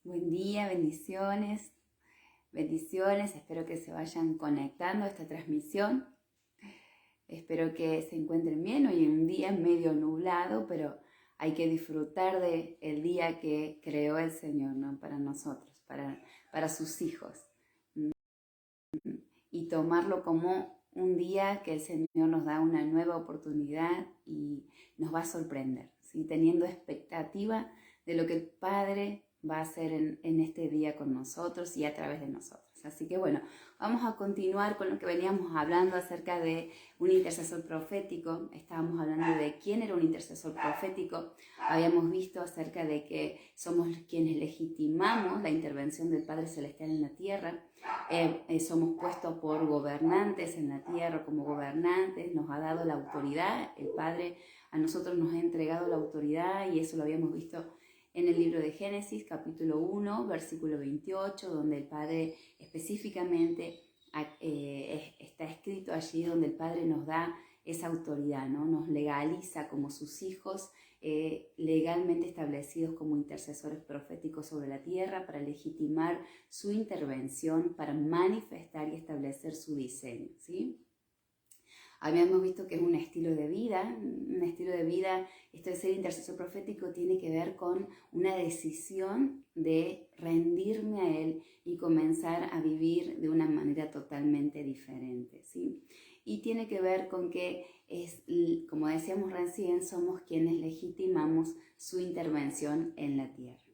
Buen día, bendiciones, bendiciones. Espero que se vayan conectando a esta transmisión. Espero que se encuentren bien. Hoy es un día medio nublado, pero hay que disfrutar del día que creó el Señor, ¿no? Para nosotros, para sus hijos. Y tomarlo como un día que el Señor nos da una nueva oportunidad y nos va a sorprender, ¿sí? Teniendo expectativa de lo que el Padre va a hacer en este día con nosotros y a través de nosotros. Así que bueno, vamos a continuar con lo que veníamos hablando acerca de un intercesor profético. Estábamos hablando de quién era un intercesor profético. Habíamos visto acerca de que somos quienes legitimamos la intervención del Padre Celestial en la tierra. Somos puestos por gobernantes en la tierra como gobernantes, nos ha dado la autoridad, el Padre a nosotros nos ha entregado la autoridad y eso lo habíamos visto en el libro de Génesis, capítulo 1, versículo 28, donde el Padre específicamente está escrito allí donde el Padre nos da esa autoridad, ¿no? Nos legaliza como sus hijos, legalmente establecidos como intercesores proféticos sobre la tierra para legitimar su intervención, para manifestar y establecer su diseño, ¿sí? Habíamos visto que es un estilo de vida, esto de ser intercesor profético tiene que ver con una decisión de rendirme a Él y comenzar a vivir de una manera totalmente diferente, ¿sí? Y tiene que ver con que como decíamos recién, somos quienes legitimamos su intervención en la tierra.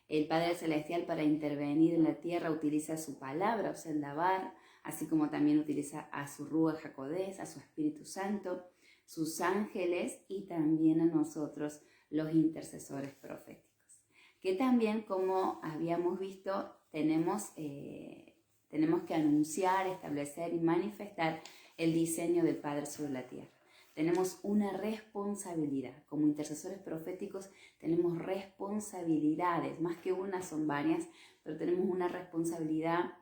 El Padre Celestial para intervenir en la tierra utiliza su palabra, o sea, el Dabar, así como también utiliza a su Ruach HaKodesh, a su Espíritu Santo, sus ángeles y también a nosotros, los intercesores proféticos. Que también, como habíamos visto, tenemos que anunciar, establecer y manifestar el diseño del Padre sobre la tierra. Tenemos una responsabilidad. Como intercesores proféticos tenemos responsabilidades, más que una, son varias, pero tenemos una responsabilidad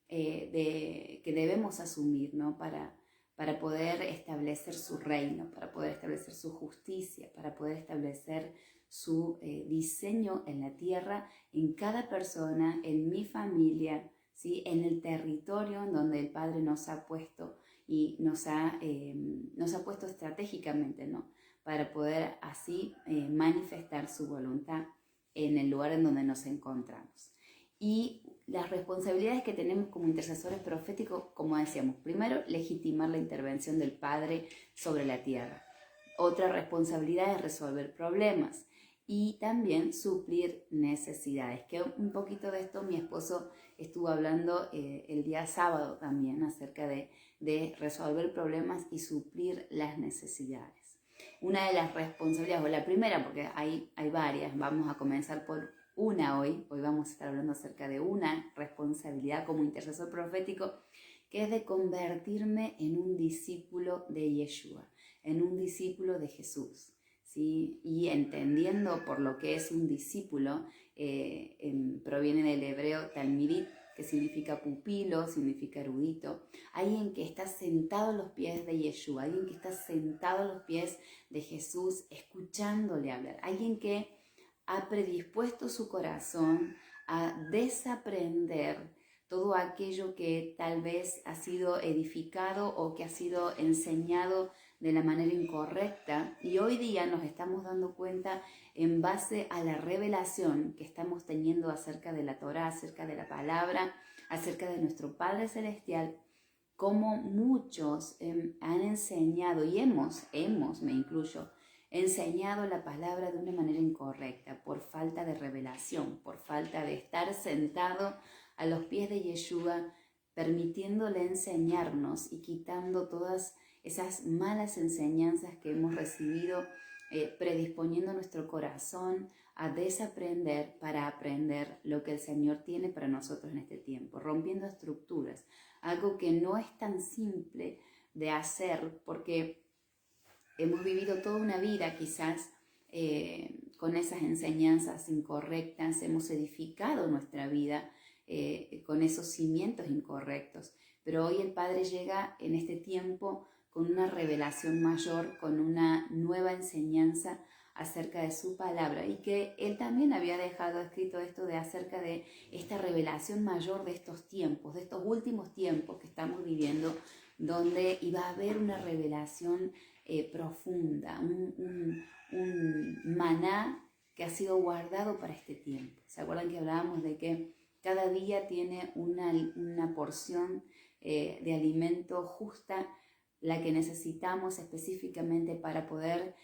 que debemos asumir, ¿no? Para poder establecer su reino, para poder establecer su justicia, para poder establecer su diseño en la tierra, en cada persona, en mi familia, ¿sí? En el territorio en donde el Padre nos ha puesto y nos ha puesto estratégicamente, ¿no? Para poder así manifestar su voluntad en el lugar en donde nos encontramos. Y las responsabilidades que tenemos como intercesores proféticos, como decíamos, primero, legitimar la intervención del Padre sobre la tierra. Otra responsabilidad es resolver problemas y también suplir necesidades, que un poquito de esto mi esposo estuvo hablando el día sábado también acerca de resolver problemas y suplir las necesidades. Una de las responsabilidades, o la primera, porque hay varias, vamos a comenzar por una hoy vamos a estar hablando acerca de una responsabilidad como intercesor profético, que es de convertirme en un discípulo de Yeshua, en un discípulo de Jesús, ¿sí? Y entendiendo por lo que es un discípulo, proviene del hebreo talmidit, que significa pupilo, significa erudito, alguien que está sentado a los pies de Yeshua, alguien que está sentado a los pies de Jesús, escuchándole hablar, alguien que ha predispuesto su corazón a desaprender todo aquello que tal vez ha sido edificado o que ha sido enseñado de la manera incorrecta, y hoy día nos estamos dando cuenta en base a la revelación que estamos teniendo acerca de la Torá, acerca de la palabra, acerca de nuestro Padre Celestial, como muchos han enseñado y me incluyo, enseñado la palabra de una manera incorrecta, por falta de revelación, por falta de estar sentado a los pies de Yeshua, permitiéndole enseñarnos y quitando todas esas malas enseñanzas que hemos recibido, predisponiendo nuestro corazón a desaprender para aprender lo que el Señor tiene para nosotros en este tiempo, rompiendo estructuras, algo que no es tan simple de hacer porque hemos vivido toda una vida quizás con esas enseñanzas incorrectas, hemos edificado nuestra vida con esos cimientos incorrectos, pero hoy el Padre llega en este tiempo con una revelación mayor, con una nueva enseñanza acerca de su palabra y que él también había dejado escrito esto de acerca de esta revelación mayor de estos tiempos, de estos últimos tiempos que estamos viviendo, donde iba a haber una revelación profunda, un maná que ha sido guardado para este tiempo. ¿Se acuerdan que hablábamos de que cada día tiene una porción de alimento justa, la que necesitamos específicamente para poder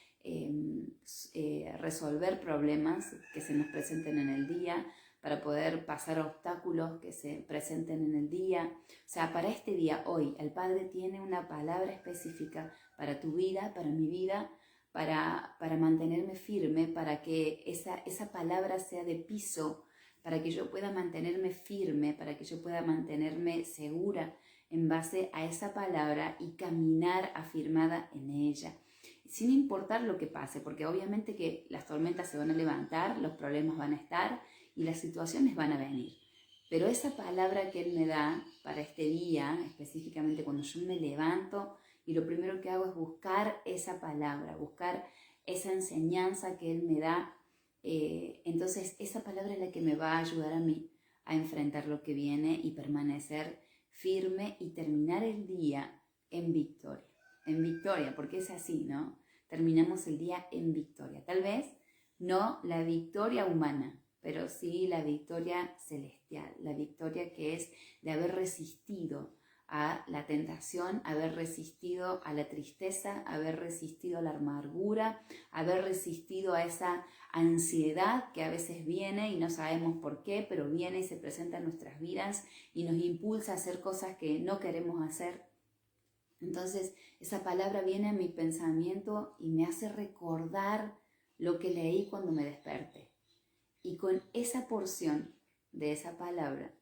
resolver problemas que se nos presenten en el día, para poder pasar obstáculos que se presenten en el día? O sea, para este día, hoy, el Padre tiene una palabra específica para tu vida, para mi vida, para mantenerme firme, para que esa palabra sea de piso, para que yo pueda mantenerme firme, para que yo pueda mantenerme segura en base a esa palabra y caminar afirmada en ella, sin importar lo que pase, porque obviamente que las tormentas se van a levantar, los problemas van a estar y las situaciones van a venir. Pero esa palabra que Él me da para este día, específicamente cuando yo me levanto y lo primero que hago es buscar esa palabra, buscar esa enseñanza que Él me da, entonces esa palabra es la que me va a ayudar a mí a enfrentar lo que viene y permanecer firme y terminar el día en victoria, porque es así, ¿no? Terminamos el día en victoria. Tal vez no la victoria humana, pero sí la victoria celestial, la victoria que es de haber resistido a la tentación, haber resistido a la tristeza, haber resistido a la amargura, haber resistido a esa ansiedad que a veces viene y no sabemos por qué, pero viene y se presenta en nuestras vidas y nos impulsa a hacer cosas que no queremos hacer. Entonces, esa palabra viene a mi pensamiento y me hace recordar lo que leí cuando me desperté. Y con esa porción de esa palabra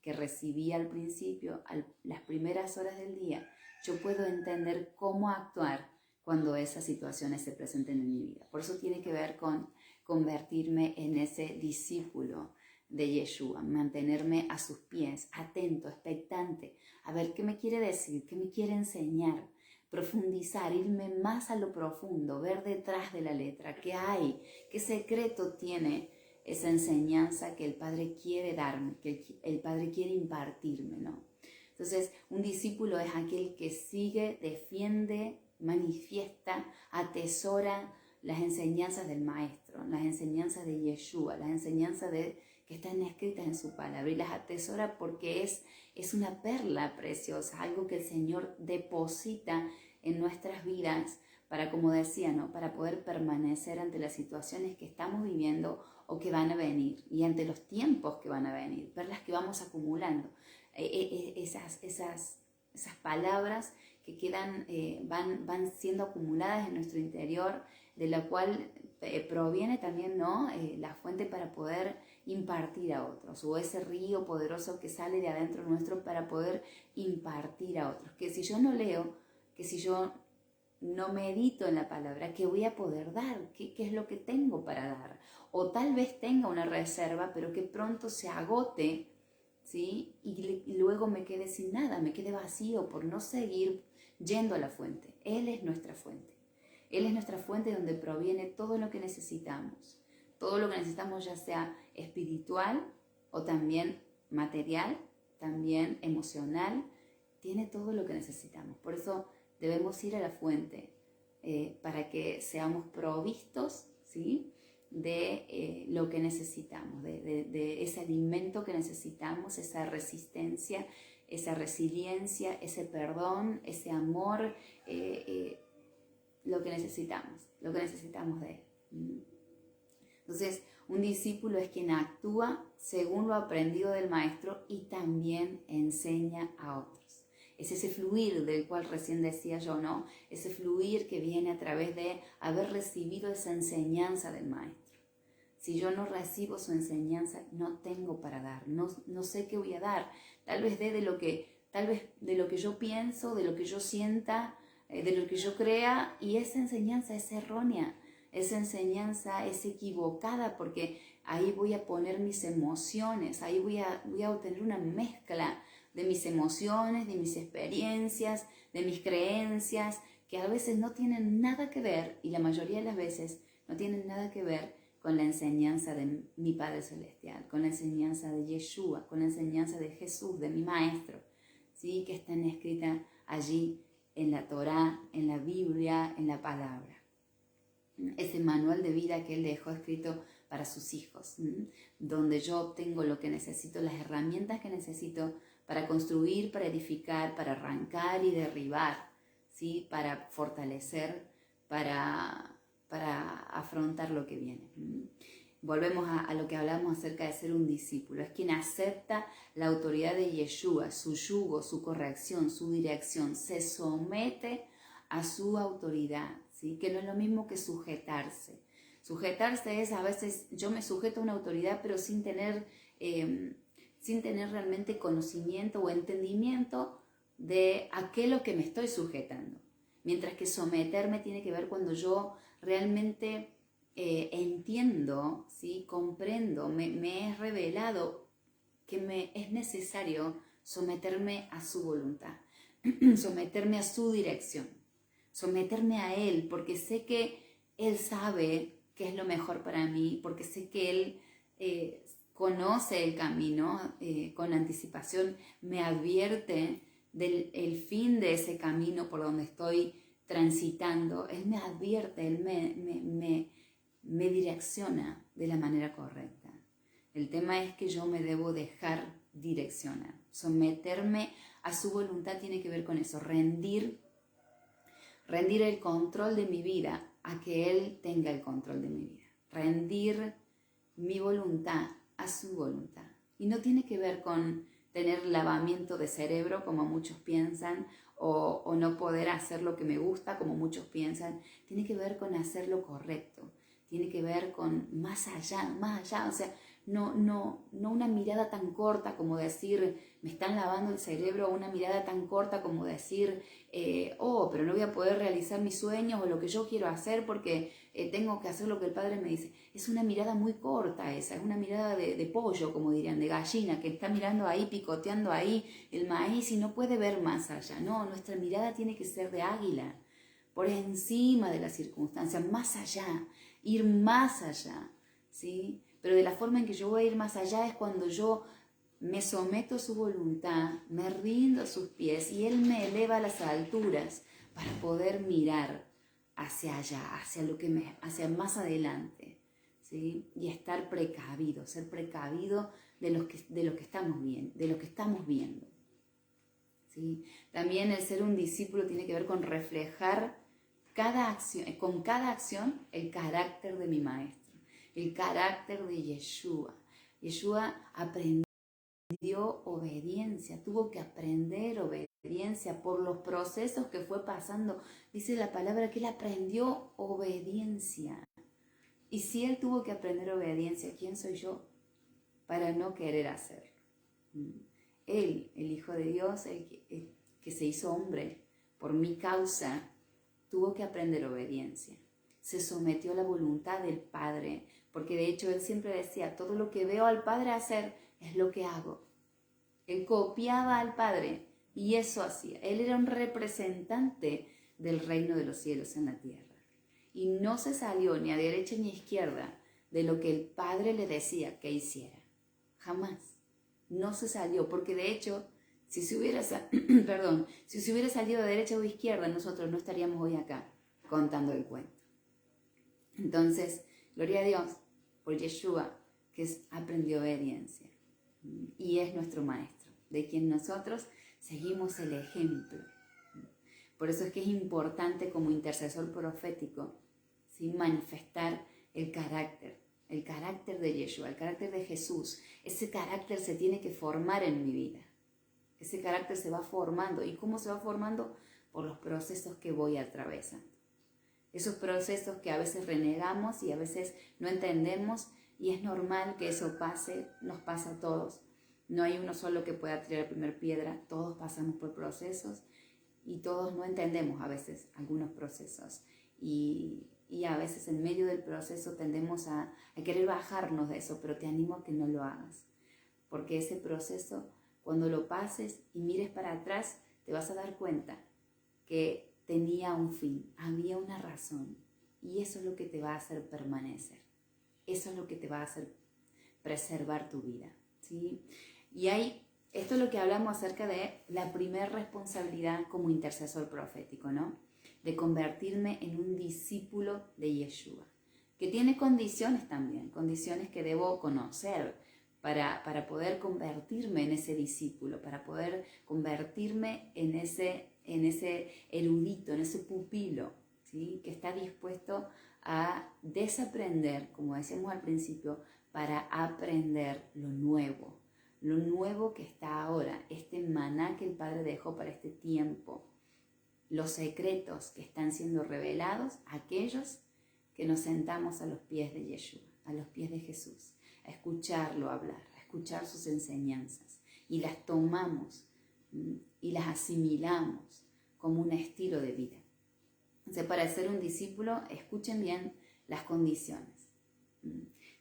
que recibí al principio, las primeras horas del día, yo puedo entender cómo actuar cuando esas situaciones se presenten en mi vida. Por eso tiene que ver con convertirme en ese discípulo de Yeshua, mantenerme a sus pies, atento, expectante, a ver qué me quiere decir, qué me quiere enseñar, profundizar, irme más a lo profundo, ver detrás de la letra, qué hay, qué secreto tiene esa enseñanza que el Padre quiere darme, que el Padre quiere impartirme, ¿no? Entonces, un discípulo es aquel que sigue, defiende, manifiesta, atesora las enseñanzas del Maestro, las enseñanzas de Yeshua, las enseñanzas que están escritas en su palabra, y las atesora porque es una perla preciosa, algo que el Señor deposita en nuestras vidas para, como decía, ¿no?, para poder permanecer ante las situaciones que estamos viviendo o que van a venir, y ante los tiempos que van a venir, perlas que vamos acumulando, esas palabras que quedan, van siendo acumuladas en nuestro interior, de la cual proviene también, ¿no?, la fuente para poder impartir a otros, o ese río poderoso que sale de adentro nuestro para poder impartir a otros. Que si yo no leo, que si yo no medito en la palabra, ¿qué voy a poder dar? ¿Qué es lo que tengo para dar? O tal vez tenga una reserva, pero que pronto se agote, ¿sí? Y luego me quede sin nada, me quede vacío por no seguir yendo a la fuente. Él es nuestra fuente. Él es nuestra fuente donde proviene todo lo que necesitamos. Todo lo que necesitamos, ya sea espiritual o también material, también emocional, tiene todo lo que necesitamos. Por eso debemos ir a la fuente para que seamos provistos, ¿sí?, de lo que necesitamos, de ese alimento que necesitamos, esa resistencia, esa resiliencia, ese perdón, ese amor, lo que necesitamos de Él. Entonces, un discípulo es quien actúa según lo aprendido del Maestro y también enseña a otros. Es ese fluir del cual recién decía yo, ¿no? Ese fluir que viene a través de haber recibido esa enseñanza del Maestro. Si yo no recibo su enseñanza, no tengo para dar, no sé qué voy a dar. Tal vez de lo que yo pienso, de lo que yo sienta, de lo que yo crea, y esa enseñanza es errónea. Esa enseñanza es equivocada porque ahí voy a poner mis emociones, ahí voy a obtener una mezcla de mis emociones, de mis experiencias, de mis creencias, que a veces no tienen nada que ver, y la mayoría de las veces no tienen nada que ver con la enseñanza de mi Padre Celestial, con la enseñanza de Yeshua, con la enseñanza de Jesús, de mi Maestro, ¿sí? Que están escritas allí en la Torá, en la Biblia, en la palabra. Ese manual de vida que Él dejó escrito para sus hijos, donde yo obtengo lo que necesito, las herramientas que necesito para construir, para edificar, para arrancar y derribar, ¿sí? Para fortalecer, para afrontar lo que viene. Volvemos a lo que hablamos acerca de ser un discípulo. Es quien acepta la autoridad de Yeshua, su yugo, su corrección, su dirección. Se somete a su autoridad, ¿sí? Que no es lo mismo que sujetarse. Sujetarse es a veces, yo me sujeto a una autoridad, pero sin tener realmente conocimiento o entendimiento de a qué es lo que me estoy sujetando. Mientras que someterme tiene que ver cuando yo realmente entiendo, ¿sí? Comprendo, me es revelado que me es necesario someterme a su voluntad, someterme a su dirección, someterme a Él, porque sé que Él sabe qué es lo mejor para mí, porque sé que Él conoce el camino con anticipación, me advierte del fin de ese camino por donde estoy transitando. Él me advierte, Él me direcciona de la manera correcta. El tema es que yo me debo dejar direccionar. Someterme a su voluntad tiene que ver con eso, rendir el control de mi vida a que Él tenga el control de mi vida. Rendir mi voluntad a su voluntad. Y no tiene que ver con tener lavamiento de cerebro, como muchos piensan, o no poder hacer lo que me gusta, como muchos piensan. Tiene que ver con hacer lo correcto. Tiene que ver con más allá, o sea, no una mirada tan corta como decir, me están lavando el cerebro, o una mirada tan corta como decir, pero no voy a poder realizar mis sueños o lo que yo quiero hacer porque tengo que hacer lo que el Padre me dice. Es una mirada muy corta esa, es una mirada de pollo, como dirían, de gallina, que está mirando ahí, picoteando ahí el maíz y no puede ver más allá. No, nuestra mirada tiene que ser de águila, por encima de las circunstancias, más allá, ir más allá, ¿sí? Pero de la forma en que yo voy a ir más allá es cuando yo me someto a su voluntad, me rindo a sus pies y Él me eleva a las alturas para poder mirar hacia allá, hacia más adelante, ¿sí? Y estar precavido, ser precavido de lo que estamos bien, de lo que estamos viendo, ¿sí? También el ser un discípulo tiene que ver con reflejar con cada acción el carácter de mi maestro, el carácter de Yeshua. Yeshua aprendió obediencia, tuvo que aprender obediencia por los procesos que fue pasando. Dice la palabra que Él aprendió obediencia. Y si Él tuvo que aprender obediencia, ¿quién soy yo para no querer hacerlo? Él, el Hijo de Dios, el que se hizo hombre por mi causa, tuvo que aprender obediencia. Se sometió a la voluntad del Padre, porque de hecho Él siempre decía, todo lo que veo al Padre hacer es lo que hago. Él copiaba al Padre y eso hacía. Él era un representante del reino de los cielos en la tierra. Y no se salió ni a derecha ni a izquierda de lo que el Padre le decía que hiciera. Jamás. No se salió, porque de hecho, si se hubiera salido de derecha o de izquierda, nosotros no estaríamos hoy acá contando el cuento. Entonces, gloria a Dios por Yeshua, que aprendió obediencia y es nuestro maestro, de quien nosotros seguimos el ejemplo. Por eso es que es importante como intercesor profético, ¿sí? Manifestar el carácter de Yeshua, el carácter de Jesús. Ese carácter se tiene que formar en mi vida. Ese carácter se va formando. ¿Y cómo se va formando? Por los procesos que voy atravesando. Esos procesos que a veces renegamos y a veces no entendemos, y es normal que eso pase, nos pasa a todos. No hay uno solo que pueda tirar la primera piedra, todos pasamos por procesos y todos no entendemos a veces algunos procesos. Y a veces en medio del proceso tendemos a querer bajarnos de eso, pero te animo a que no lo hagas. Porque ese proceso, cuando lo pases y mires para atrás, te vas a dar cuenta que tenía un fin, había una razón. Y eso es lo que te va a hacer permanecer. Eso es lo que te va a hacer preservar tu vida, ¿sí? Y esto es lo que hablamos acerca de la primera responsabilidad como intercesor profético, ¿no? De convertirme en un discípulo de Yeshua, que tiene condiciones también, condiciones que debo conocer para poder convertirme en ese discípulo, para poder convertirme en ese erudito, en ese pupilo, ¿sí? Que está dispuesto a desaprender, como decíamos al principio, para aprender lo nuevo que está ahora, este maná que el Padre dejó para este tiempo, los secretos que están siendo revelados a aquellos que nos sentamos a los pies de Yeshua, a los pies de Jesús, a escucharlo hablar, a escuchar sus enseñanzas y las tomamos y las asimilamos como un estilo de vida. Entonces, para ser un discípulo, escuchen bien las condiciones.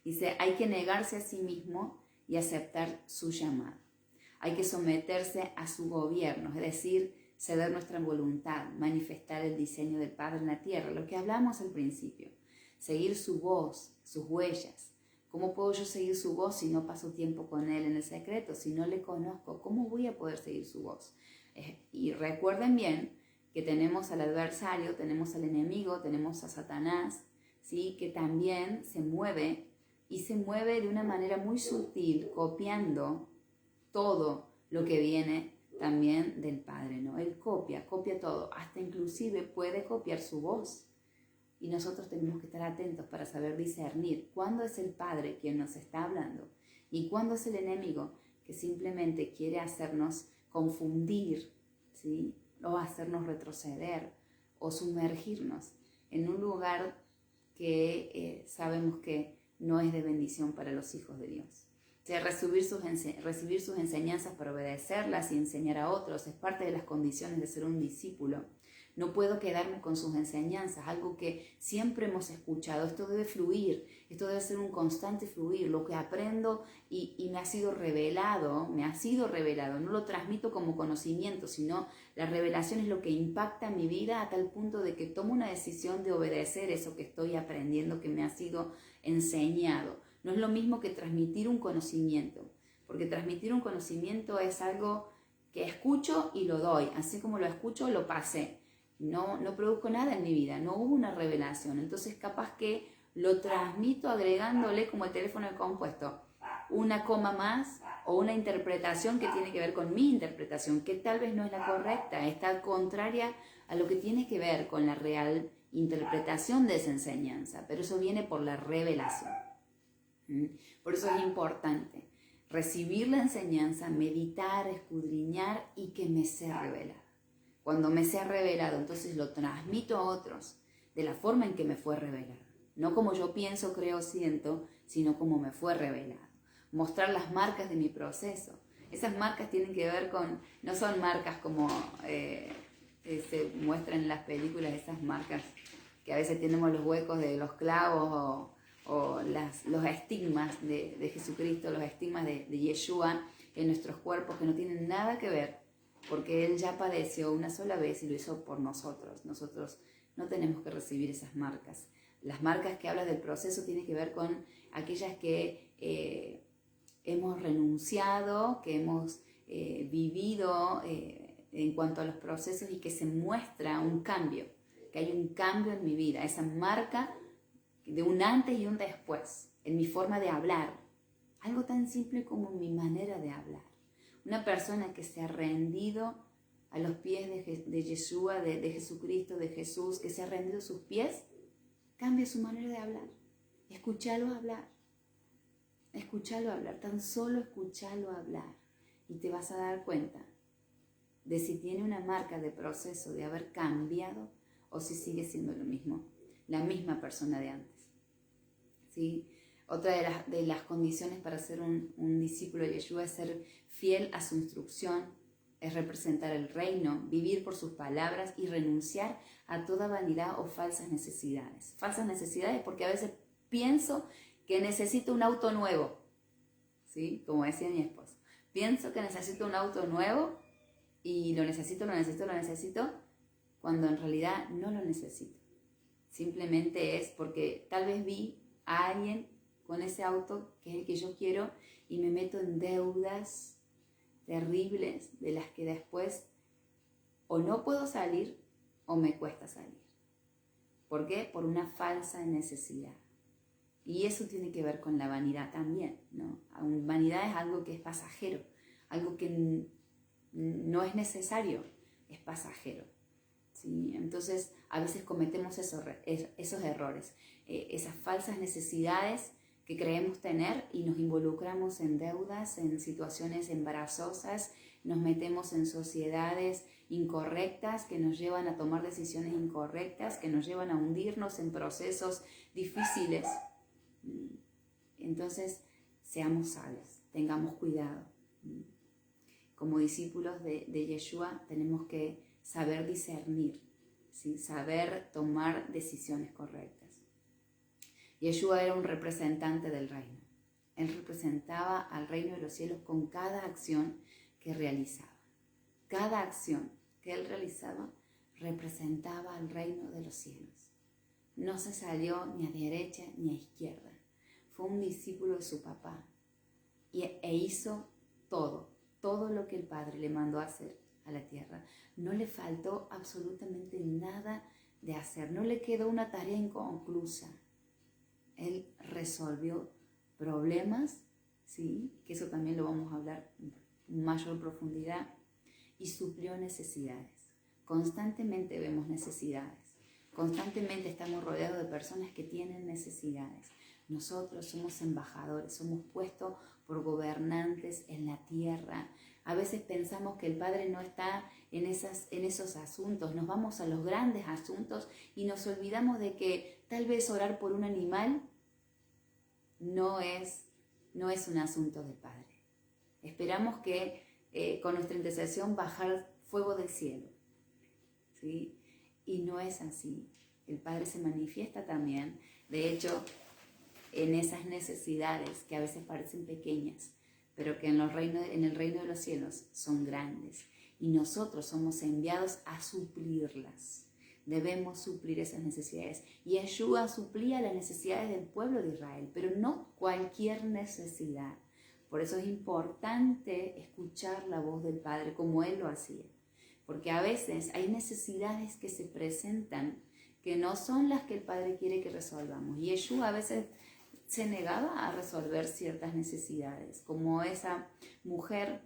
Dice, hay que negarse a sí mismo y aceptar su llamado. Hay que someterse a su gobierno, es decir, ceder nuestra voluntad, manifestar el diseño del Padre en la tierra, lo que hablamos al principio. Seguir su voz, sus huellas. ¿Cómo puedo yo seguir su voz si no paso tiempo con Él en el secreto? Si no le conozco, ¿cómo voy a poder seguir su voz? Y recuerden bien que tenemos al adversario, tenemos al enemigo, tenemos a Satanás, ¿sí? Que también se mueve y se mueve de una manera muy sutil, copiando todo lo que viene también del Padre, ¿no? Él copia todo, hasta inclusive puede copiar su voz. Y nosotros tenemos que estar atentos para saber discernir cuándo es el Padre quien nos está hablando y cuándo es el enemigo que simplemente quiere hacernos confundir, ¿sí? O hacernos retroceder o sumergirnos en un lugar que sabemos que no es de bendición para los hijos de Dios. O sea, recibir sus enseñanzas para obedecerlas y enseñar a otros es parte de las condiciones de ser un discípulo. No puedo quedarme con sus enseñanzas, algo que siempre hemos escuchado. Esto debe fluir, esto debe ser un constante fluir. Lo que aprendo y me ha sido revelado, no lo transmito como conocimiento, sino la revelación es lo que impacta mi vida a tal punto de que tomo una decisión de obedecer eso que estoy aprendiendo, que me ha sido enseñado. No es lo mismo que transmitir un conocimiento, porque transmitir un conocimiento es algo que escucho y lo doy, así como lo escucho, lo pasé. No produzco nada en mi vida, no hubo una revelación, entonces capaz que lo transmito agregándole como el teléfono de compuesto, una coma más o una interpretación que tiene que ver con mi interpretación, que tal vez no es la correcta, está contraria a lo que tiene que ver con la real interpretación de esa enseñanza, pero eso viene por la revelación. Por eso es importante recibir la enseñanza, meditar, escudriñar y que me sea revelada. Cuando me sea revelado, entonces lo transmito a otros de la forma en que me fue revelado. No como yo pienso, creo, siento, sino como me fue revelado. Mostrar las marcas de mi proceso. Esas marcas tienen que ver con, no son marcas como se muestran en las películas, esas marcas que a veces tenemos los huecos de los clavos o los estigmas de Jesucristo, los estigmas de Yeshua en nuestros cuerpos que no tienen nada que ver, porque Él ya padeció una sola vez y lo hizo por nosotros. Nosotros no tenemos que recibir esas marcas. Las marcas que habla del proceso tienen que ver con aquellas que hemos renunciado, que hemos vivido en cuanto a los procesos y que se muestra un cambio, que hay un cambio en mi vida, esa marca de un antes y un después, en mi forma de hablar, algo tan simple como mi manera de hablar. Una persona que se ha rendido a los pies de Yeshua, de Jesucristo, de Jesús, que se ha rendido a sus pies, cambia su manera de hablar. Escúchalo hablar. Escúchalo hablar, tan solo escúchalo hablar. Y te vas a dar cuenta de si tiene una marca de proceso de haber cambiado o si sigue siendo lo mismo, la misma persona de antes. ¿Sí? Otra de las condiciones para ser un discípulo de Yeshua es ser fiel a su instrucción, es representar el reino, vivir por sus palabras y renunciar a toda vanidad o falsas necesidades. Falsas necesidades porque a veces pienso que necesito un auto nuevo, ¿sí? Como decía mi esposo. Pienso que necesito un auto nuevo y lo necesito, cuando en realidad no lo necesito. Simplemente es porque tal vez vi a alguien con ese auto que es el que yo quiero y me meto en deudas terribles de las que después o no puedo salir o me cuesta salir. ¿Por qué? Por una falsa necesidad. Y eso tiene que ver con la vanidad también, ¿no? Vanidad es algo que es pasajero, algo que no es necesario, es pasajero, ¿sí? Entonces, a veces cometemos esos errores, esas falsas necesidades que creemos tener y nos involucramos en deudas, en situaciones embarazosas, nos metemos en sociedades incorrectas que nos llevan a tomar decisiones incorrectas, que nos llevan a hundirnos en procesos difíciles. Entonces, seamos sabios, tengamos cuidado. Como discípulos de Yeshua tenemos que saber discernir, ¿sí? Saber tomar decisiones correctas. Yeshua era un representante del reino. Él representaba al reino de los cielos con cada acción que realizaba. Cada acción que él realizaba representaba al reino de los cielos. No se salió ni a derecha ni a izquierda. Fue un discípulo de su papá e hizo todo lo que el Padre le mandó a hacer a la tierra. No le faltó absolutamente nada de hacer, no le quedó una tarea inconclusa. Él resolvió problemas, ¿sí? Que eso también lo vamos a hablar en mayor profundidad, y suplió necesidades. Constantemente vemos necesidades, constantemente estamos rodeados de personas que tienen necesidades. Nosotros somos embajadores, somos puestos por gobernantes en la tierra. A veces pensamos que el Padre no está en esos asuntos, nos vamos a los grandes asuntos y nos olvidamos de que tal vez orar por un animal no es un asunto del Padre. Esperamos que con nuestra intercesión bajar fuego del cielo, ¿sí? Y no es así. El Padre se manifiesta también, de hecho, en esas necesidades que a veces parecen pequeñas, pero que en el reino de los cielos son grandes. Y nosotros somos enviados a suplirlas. Debemos suplir esas necesidades. Y Yeshua suplía las necesidades del pueblo de Israel, pero no cualquier necesidad. Por eso es importante escuchar la voz del Padre como Él lo hacía. Porque a veces hay necesidades que se presentan que no son las que el Padre quiere que resolvamos. Y Yeshua a veces se negaba a resolver ciertas necesidades, como esa mujer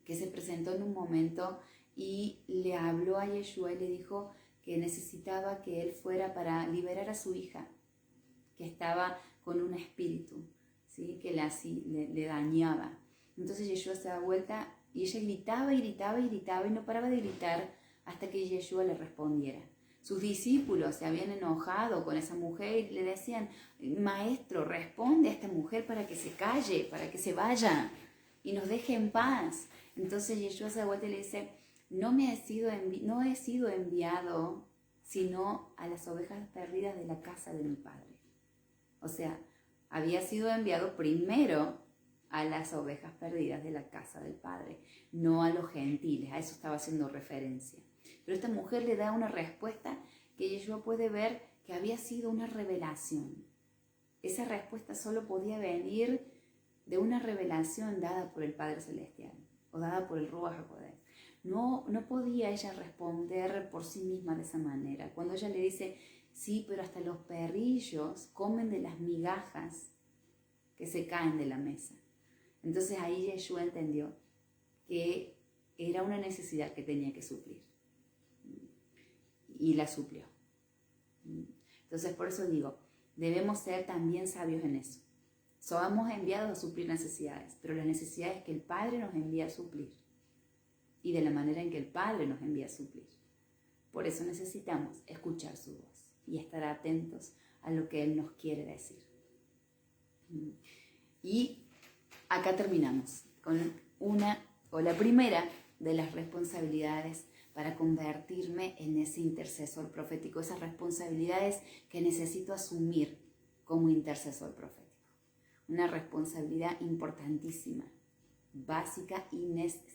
que se presentó en un momento y le habló a Yeshua y le dijo que necesitaba que él fuera para liberar a su hija, que estaba con un espíritu, ¿sí? Que le dañaba. Entonces Yeshua se da vuelta y ella gritaba y gritaba y gritaba y no paraba de gritar hasta que Yeshua le respondiera. Sus discípulos se habían enojado con esa mujer y le decían: Maestro, responde a esta mujer para que se calle, para que se vaya y nos deje en paz. Entonces Yeshua se da vuelta y le dice: no he sido enviado sino a las ovejas perdidas de la casa de mi Padre. O sea, había sido enviado primero a las ovejas perdidas de la casa del Padre, no a los gentiles. A eso estaba haciendo referencia. Pero esta mujer le da una respuesta que Yeshua puede ver que había sido una revelación. Esa respuesta solo podía venir de una revelación dada por el Padre Celestial o dada por el Ruach HaKodesh. No podía ella responder por sí misma de esa manera. Cuando ella le dice: sí, pero hasta los perrillos comen de las migajas que se caen de la mesa. Entonces ahí Yeshua entendió que era una necesidad que tenía que suplir. Y la suplió. Entonces por eso digo, debemos ser también sabios en eso. Somos enviados a suplir necesidades, pero las necesidades que el Padre nos envía a suplir y de la manera en que el Padre nos envía a suplir. Por eso necesitamos escuchar su voz y estar atentos a lo que Él nos quiere decir. Y acá terminamos con la primera de las responsabilidades para convertirme en ese intercesor profético, esas responsabilidades que necesito asumir como intercesor profético. Una responsabilidad importantísima, básica y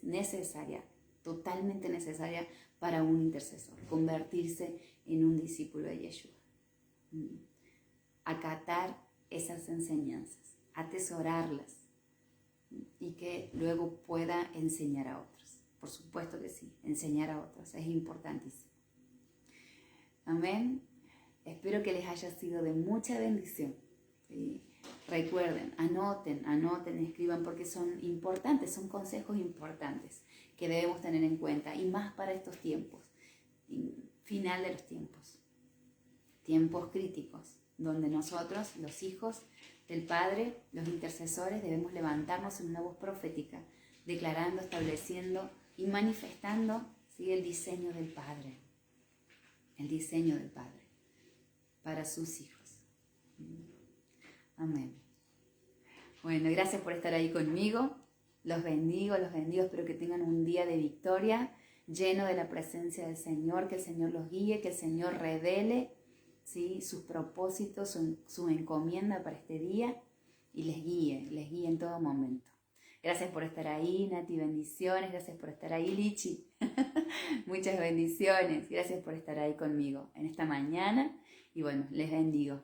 necesaria, totalmente necesaria para un intercesor, convertirse en un discípulo de Yeshua. acatar esas enseñanzas, atesorarlas y que luego pueda enseñar a otros. Por supuesto que sí, enseñar a otros es importantísimo. Amén. Espero que les haya sido de mucha bendición. ¿Sí? Recuerden, anoten, escriban porque son importantes, son consejos importantes que debemos tener en cuenta y más para estos tiempos, final de los tiempos, tiempos críticos, donde nosotros, los hijos del Padre, los intercesores, debemos levantarnos en una voz profética, declarando, estableciendo y manifestando, ¿sí?, el diseño del Padre para sus hijos. Amén. Bueno, gracias por estar ahí conmigo. Los bendigo, espero que tengan un día de victoria, lleno de la presencia del Señor, que el Señor los guíe, que el Señor revele, ¿sí?, sus propósitos, su encomienda para este día y les guíe en todo momento. Gracias por estar ahí, Nati, bendiciones. Gracias por estar ahí, Lichi. Muchas bendiciones. Gracias por estar ahí conmigo en esta mañana. Y bueno, les bendigo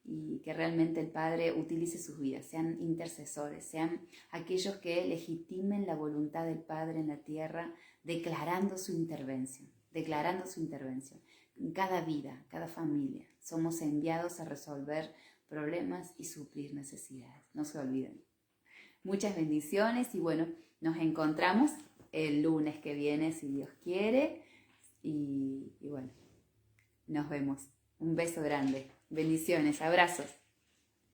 y que realmente el Padre utilice sus vidas, sean intercesores, sean aquellos que legitimen la voluntad del Padre en la tierra, declarando su intervención. En cada vida, cada familia, somos enviados a resolver problemas y suplir necesidades. No se olviden. Muchas bendiciones y bueno, nos encontramos el lunes que viene, si Dios quiere. Y bueno, nos vemos. Un beso grande. Bendiciones, abrazos.